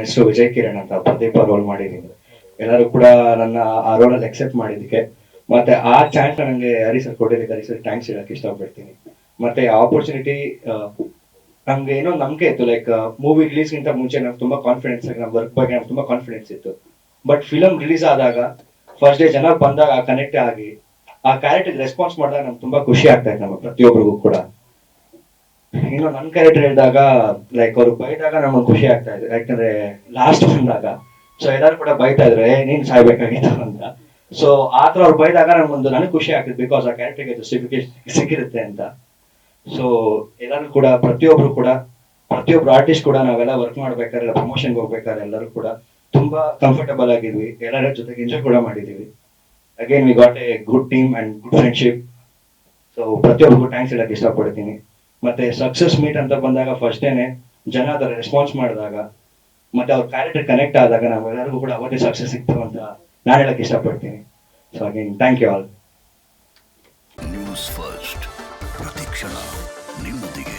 ಹೆಸರು ವಿಜಯ್ ಕಿರಣ್ ಅಂತ ಪ್ರದೀಪ ರೋಲ್ ಮಾಡಿದ್ದೀನಿ. ಎಲ್ಲರೂ ಕೂಡ ನನ್ನ ಆ ರೋಲಲ್ಲಿ ಎಕ್ಸೆಪ್ಟ್ ಮಾಡಿದ್ದಕ್ಕೆ ಮತ್ತೆ ಆ ಚಾನ್ಸ್ ನನಗೆ ಹರಿ ಸರ್ ಕೊಟ್ಟಿದ್ದಕ್ಕೆ ಹರಿ ಸರ್ ಥ್ಯಾಂಕ್ಸ್ ಹೇಳಕ್ ಇಷ್ಟಪಡ್ತೀನಿ. ಮತ್ತೆ ಆಪರ್ಚುನಿಟಿ ನಮ್ಗೆ ಏನೋ ನಂಬಿಕೆ ಇತ್ತು, ಲೈಕ್ ಮೂವಿ ರಿಲೀಸ್ಗಿಂತ ಮುಂಚೆ ನಮ್ಗೆ ತುಂಬಾ ಕಾನ್ಫಿಡೆನ್ಸ್ ಆಗಿ ನಮ್ಮ ವರ್ಕ್ ಬಗ್ಗೆ ನಮ್ಗೆ ತುಂಬಾ ಕಾನ್ಫಿಡೆನ್ಸ್ ಇತ್ತು. ಬಟ್ ಫಿಲಮ್ ರಿಲೀಸ್ ಆದಾಗ ಫಸ್ಟ್ ಡೇ ಜನ ಬಂದಾಗ ಕನೆಕ್ಟ್ ಆಗಿ ಆ ಕ್ಯಾರೆಕ್ಟರ್ ರೆಸ್ಪಾನ್ಸ್ ಮಾಡಿದಾಗ ನಮ್ಗೆ ತುಂಬಾ ಖುಷಿ ಆಗ್ತಾ ಇತ್ತು ನಮ್ಮ ಪ್ರತಿಯೊಬ್ಬರಿಗೂ ಕೂಡ. ಇನ್ನು ನನ್ನ ಕ್ಯಾರೆಕ್ಟರ್ ಹೇಳಿದಾಗ ಲೈಕ್ ಅವ್ರು ಬೈದಾಗ ನಮಗೆ ಖುಷಿ ಆಗ್ತಾ ಇದೆ, ಯಾಕಂದ್ರೆ ಲಾಸ್ಟ್ ಬಂದಾಗ ಸೊ ಎಲ್ಲರೂ ಕೂಡ ಬೈತಾ ಇದ್ರು ನೀನ್ ಸಾಯ್ಬೇಕಾಗಿತ್ತು ಅಂತ. ಸೊ ಆತರ ಅವ್ರು ಬೈದಾಗ ನನಗೆ ಖುಷಿ ಆಗ್ತಿತ್ತು, ಬಿಕಾಸ್ ಆ ಕ್ಯಾರೆಕ್ಟರ್ಗೆ ಸಿಕ್ಕಿರುತ್ತೆ ಅಂತ. ಸೊ ಎಲ್ಲರೂ ಕೂಡ ಪ್ರತಿಯೊಬ್ರು ಆರ್ಟಿಸ್ಟ್ ಕೂಡ ನಾವೆಲ್ಲ ವರ್ಕ್ ಮಾಡ್ಬೇಕಾದ್ರೆ ಪ್ರಮೋಷನ್ಗೆ ಹೋಗ್ಬೇಕಾದ್ರೆ ಎಲ್ಲರೂ ಕೂಡ ತುಂಬಾ ಕಂಫರ್ಟಬಲ್ ಆಗಿದ್ವಿ, ಎಲ್ಲರ ಜೊತೆಗೆ ಎಂಜಾಯ್ ಕೂಡ ಮಾಡಿದೀವಿ. Again we got A good team and good friendship. So ಪ್ರತಿಯೊಬ್ಬರಿಗೂ ಥ್ಯಾಂಕ್ಸ್ ಹೇಳಕ್ ಇಷ್ಟಪಡ್ತೀನಿ. ಮತ್ತೆ ಸಕ್ಸಸ್ ಮೀಟ್ ಅಂತ ಬಂದಾಗ ಫಸ್ಟ್ ಡೇನೆ ಜನ ಅದರ ರೆಸ್ಪಾನ್ಸ್ ಮಾಡಿದಾಗ ಮತ್ತೆ ಅವ್ರ ಕ್ಯಾರೆಕ್ಟರ್ ಕನೆಕ್ಟ್ ಆದಾಗ ನಾವೆಲ್ಲರಿಗೂ ಕೂಡ ಅವತ್ತೇ ಸಕ್ಸಸ್ ಸಿಕ್ತು ಅಂತ ನಾನು ಹೇಳಕ್ ಇಷ್ಟಪಡ್ತೀನಿ. So again thank you all. News First ಪ್ರತಿಕ್ಷಣ ನಿಮ್ಮೊಂದಿಗೆ.